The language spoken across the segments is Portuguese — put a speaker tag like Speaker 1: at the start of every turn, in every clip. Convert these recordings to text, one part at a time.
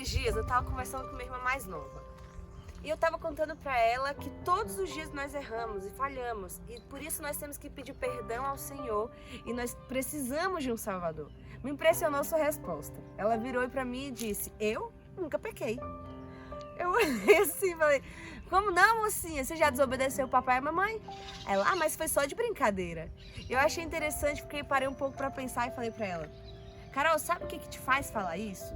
Speaker 1: esses dias eu tava conversando com minha irmã mais nova. E eu tava contando pra ela que todos os dias nós erramos e falhamos. E por isso nós temos que pedir perdão ao Senhor. E nós precisamos de um Salvador. Me impressionou sua resposta. Ela virou pra mim e disse: eu nunca pequei. Eu olhei assim e falei: como não, mocinha? Você já desobedeceu o papai e a mamãe? Ela: mas foi só de brincadeira. Eu achei interessante porque parei um pouco pra pensar e falei pra ela: Carol, sabe o que te faz falar isso?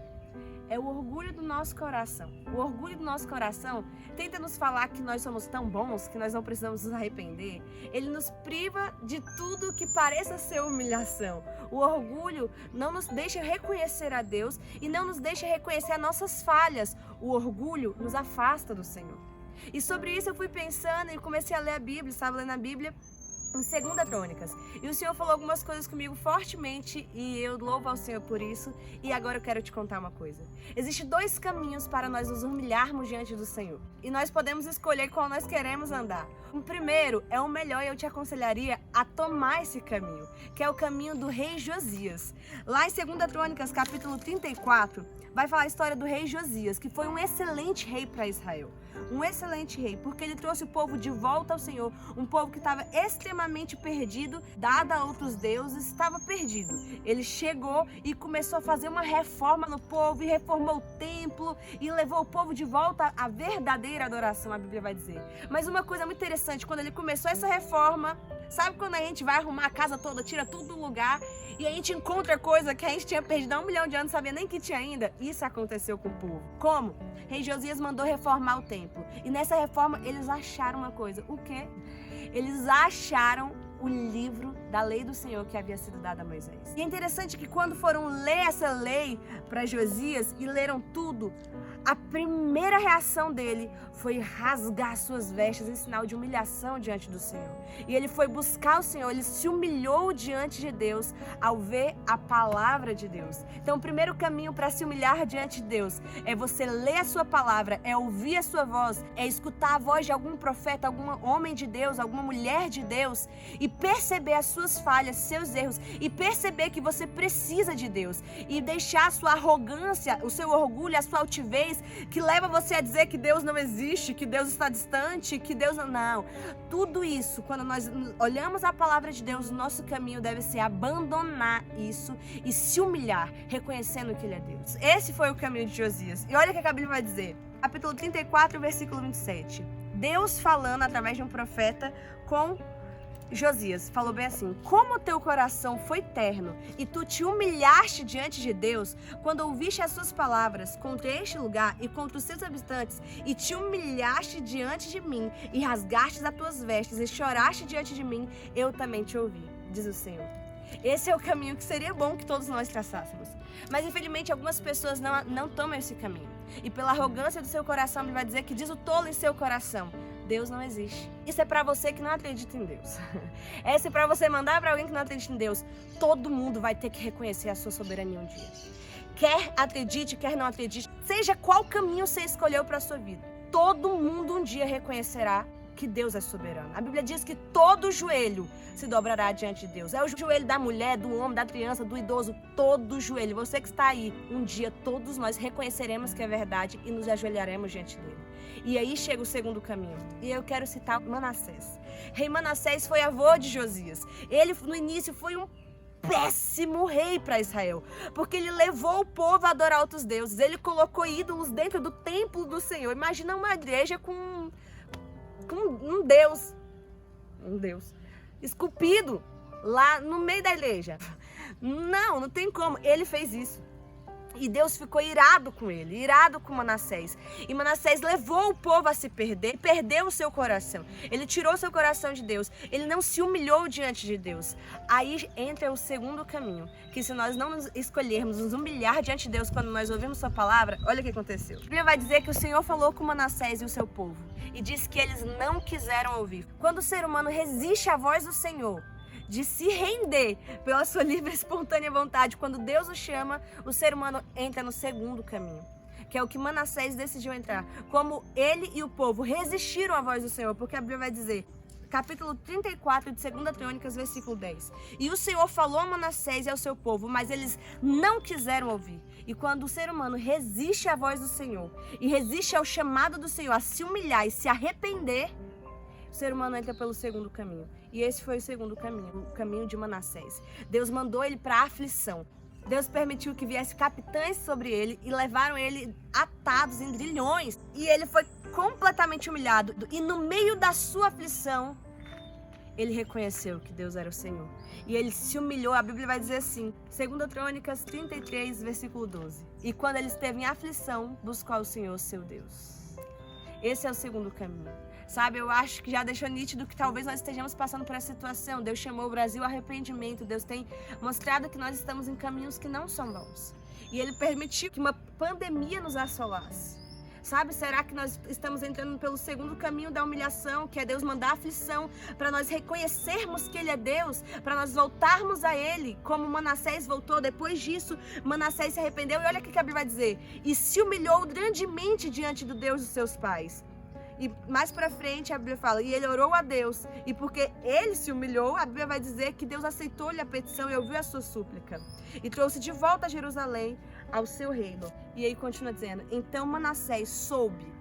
Speaker 1: É o orgulho do nosso coração. O orgulho do nosso coração tenta nos falar que nós somos tão bons, que nós não precisamos nos arrepender. Ele nos priva de tudo que pareça ser humilhação. O orgulho não nos deixa reconhecer a Deus e não nos deixa reconhecer as nossas falhas. O orgulho nos afasta do Senhor. E sobre isso eu fui pensando e comecei a ler a Bíblia, estava lendo a Bíblia em 2 Crônicas. E o Senhor falou algumas coisas comigo fortemente e eu louvo ao Senhor por isso. E agora eu quero te contar uma coisa. Existem 2 caminhos para nós nos humilharmos diante do Senhor. E nós podemos escolher qual nós queremos andar. O primeiro é o melhor e eu te aconselharia a tomar esse caminho, que é o caminho do rei Josias. Lá em 2 Crônicas, capítulo 34, vai falar a história do rei Josias, que foi um excelente rei para Israel. Um excelente rei, porque ele trouxe o povo de volta ao Senhor, um povo que estava extremamente perdido, dado a outros deuses, estava perdido. Ele chegou e começou a fazer uma reforma no povo, e reformou o templo, e levou o povo de volta à verdadeira adoração, a Bíblia vai dizer. Mas uma coisa muito interessante, quando ele começou essa reforma, sabe quando a gente vai arrumar a casa toda, tira tudo do lugar, e a gente encontra coisa que a gente tinha perdido há 1 milhão de anos, não sabia nem que tinha ainda? Isso aconteceu com o povo. Como? Rei Josias mandou reformar o templo. E nessa reforma eles acharam uma coisa. O quê? Eles acharam o livro da lei do Senhor que havia sido dado a Moisés. E é interessante que quando foram ler essa lei para Josias e leram tudo, a primeira reação dele foi rasgar suas vestes em sinal de humilhação diante do Senhor. E ele foi buscar o Senhor, ele se humilhou diante de Deus ao ver a palavra de Deus. Então o primeiro caminho para se humilhar diante de Deus é você ler a sua palavra, é ouvir a sua voz, é escutar a voz de algum profeta, algum homem de Deus, alguma mulher de Deus e perceber as suas falhas, seus erros e perceber que você precisa de Deus e deixar a sua arrogância, o seu orgulho, a sua altivez que leva você a dizer que Deus não existe, que Deus está distante, que Deus não. Tudo isso, quando nós olhamos a palavra de Deus, o nosso caminho deve ser abandonar isso e se humilhar, reconhecendo que Ele é Deus. Esse foi o caminho de Josias. E olha o que a Bíblia vai dizer. Capítulo 34, versículo 27. Deus falando através de um profeta com Josias, falou bem assim: como o teu coração foi terno e tu te humilhaste diante de Deus, quando ouviste as suas palavras contra este lugar e contra os seus habitantes, e te humilhaste diante de mim, e rasgaste as tuas vestes, e choraste diante de mim, eu também te ouvi, diz o Senhor. Esse é o caminho que seria bom que todos nós traçássemos. Mas infelizmente algumas pessoas não tomam esse caminho. E pela arrogância do seu coração, ele vai dizer que diz o tolo em seu coração: Deus não existe. Isso é pra você que não acredita em Deus. Essa é pra você mandar pra alguém que não acredita em Deus. Todo mundo vai ter que reconhecer a sua soberania um dia. Quer acredite, quer não acredite, seja qual caminho você escolheu pra sua vida, todo mundo um dia reconhecerá que Deus é soberano. A Bíblia diz que todo joelho se dobrará diante de Deus. É o joelho da mulher, do homem, da criança, do idoso, todo joelho. Você que está aí, um dia todos nós reconheceremos que é verdade e nos ajoelharemos diante dele. E aí chega o segundo caminho. E eu quero citar Manassés. Rei Manassés foi avô de Josias. Ele no início foi um péssimo rei para Israel, porque ele levou o povo a adorar outros deuses. Ele colocou ídolos dentro do templo do Senhor. Imagina uma igreja com um Deus esculpido lá no meio da igreja. Não tem como. Ele fez isso. E Deus ficou irado com ele, irado com Manassés. E Manassés levou o povo a se perder, e perdeu o seu coração. Ele tirou seu coração de Deus. Ele não se humilhou diante de Deus. Aí entra o segundo caminho, que se nós não nos escolhermos nos humilhar diante de Deus quando nós ouvimos sua palavra, olha o que aconteceu. A Bíblia vai dizer que o Senhor falou com Manassés e o seu povo, e disse que eles não quiseram ouvir. Quando o ser humano resiste à voz do Senhor, de se render pela sua livre e espontânea vontade, quando Deus o chama, o ser humano entra no segundo caminho, que é o que Manassés decidiu entrar. Como ele e o povo resistiram à voz do Senhor, porque a Bíblia vai dizer capítulo 34 de 2 Crônicas, versículo 10. E o Senhor falou a Manassés e ao seu povo, mas eles não quiseram ouvir. E quando o ser humano resiste à voz do Senhor e resiste ao chamado do Senhor a se humilhar e se arrepender, o ser humano entra pelo segundo caminho. E esse foi o segundo caminho, o caminho de Manassés. Deus mandou ele para a aflição. Deus permitiu que viessem capitães sobre ele e levaram ele atados em grilhões. E ele foi completamente humilhado. E no meio da sua aflição, ele reconheceu que Deus era o Senhor. E ele se humilhou. A Bíblia vai dizer assim, 2 Crônicas 33, versículo 12. E quando ele esteve em aflição, buscou ao Senhor, seu Deus. Esse é o segundo caminho. Sabe, eu acho que já deixou nítido que talvez nós estejamos passando por essa situação. Deus chamou o Brasil ao arrependimento. Deus tem mostrado que nós estamos em caminhos que não são bons. E Ele permitiu que uma pandemia nos assolasse. Sabe, será que nós estamos entrando pelo segundo caminho da humilhação, que é Deus mandar aflição, para nós reconhecermos que Ele é Deus, para nós voltarmos a Ele, como Manassés voltou. Depois disso, Manassés se arrependeu, e olha o que a Bíblia vai dizer: e se humilhou grandemente diante do Deus dos seus pais. E mais pra frente a Bíblia fala, e ele orou a Deus, e porque ele se humilhou, a Bíblia vai dizer que Deus aceitou-lhe a petição e ouviu a sua súplica, e trouxe de volta a Jerusalém ao seu reino. E aí continua dizendo, então Manassés soube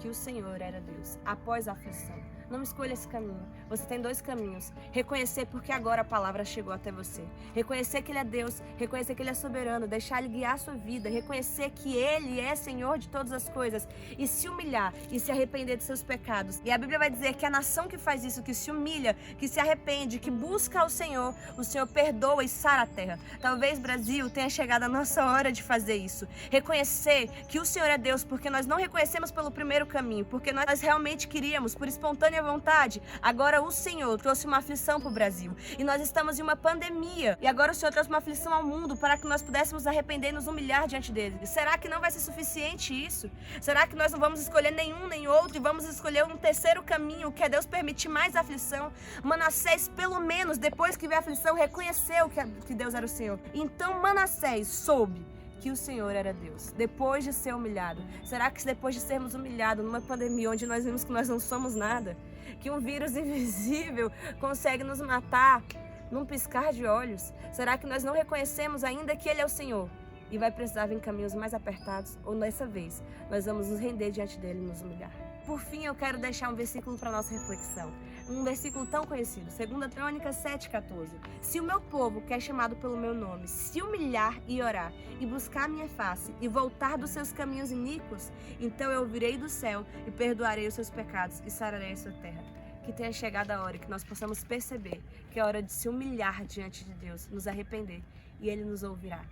Speaker 1: que o Senhor era Deus, após a aflição. Não escolha esse caminho. Você tem dois caminhos. Reconhecer porque agora a palavra chegou até você. Reconhecer que Ele é Deus. Reconhecer que Ele é soberano. Deixar Ele guiar a sua vida. Reconhecer que Ele é Senhor de todas as coisas. E se humilhar e se arrepender de seus pecados. E a Bíblia vai dizer que a nação que faz isso, que se humilha, que se arrepende, que busca ao Senhor, o Senhor perdoa e sara a terra. Talvez, Brasil, tenha chegado a nossa hora de fazer isso. Reconhecer que o Senhor é Deus, porque nós não reconhecemos pelo primeiro caminho, porque nós realmente queríamos, por espontânea vontade. Agora o Senhor trouxe uma aflição para o Brasil. E nós estamos em uma pandemia. E agora o Senhor trouxe uma aflição ao mundo para que nós pudéssemos arrepender e nos humilhar diante dele. E será que não vai ser suficiente isso? Será que nós não vamos escolher nenhum nem outro e vamos escolher um terceiro caminho, que é Deus permitir mais aflição? Manassés, pelo menos, depois que veio a aflição, reconheceu que Deus era o Senhor. Então Manassés soube que o Senhor era Deus, depois de ser humilhado. Será que depois de sermos humilhados numa pandemia onde nós vimos que nós não somos nada, que um vírus invisível consegue nos matar num piscar de olhos, será que nós não reconhecemos ainda que Ele é o Senhor e vai precisar vir caminhos mais apertados, ou dessa vez nós vamos nos render diante dEle e nos humilhar? Por fim, eu quero deixar um versículo para nossa reflexão. Um versículo tão conhecido, 2 Crônicas 7,14. Se o meu povo, que é chamado pelo meu nome, se humilhar e orar, e buscar a minha face, e voltar dos seus caminhos iníquos, então eu ouvirei do céu e perdoarei os seus pecados e sararei a sua terra. Que tenha chegado a hora que nós possamos perceber que é hora de se humilhar diante de Deus, nos arrepender, e Ele nos ouvirá.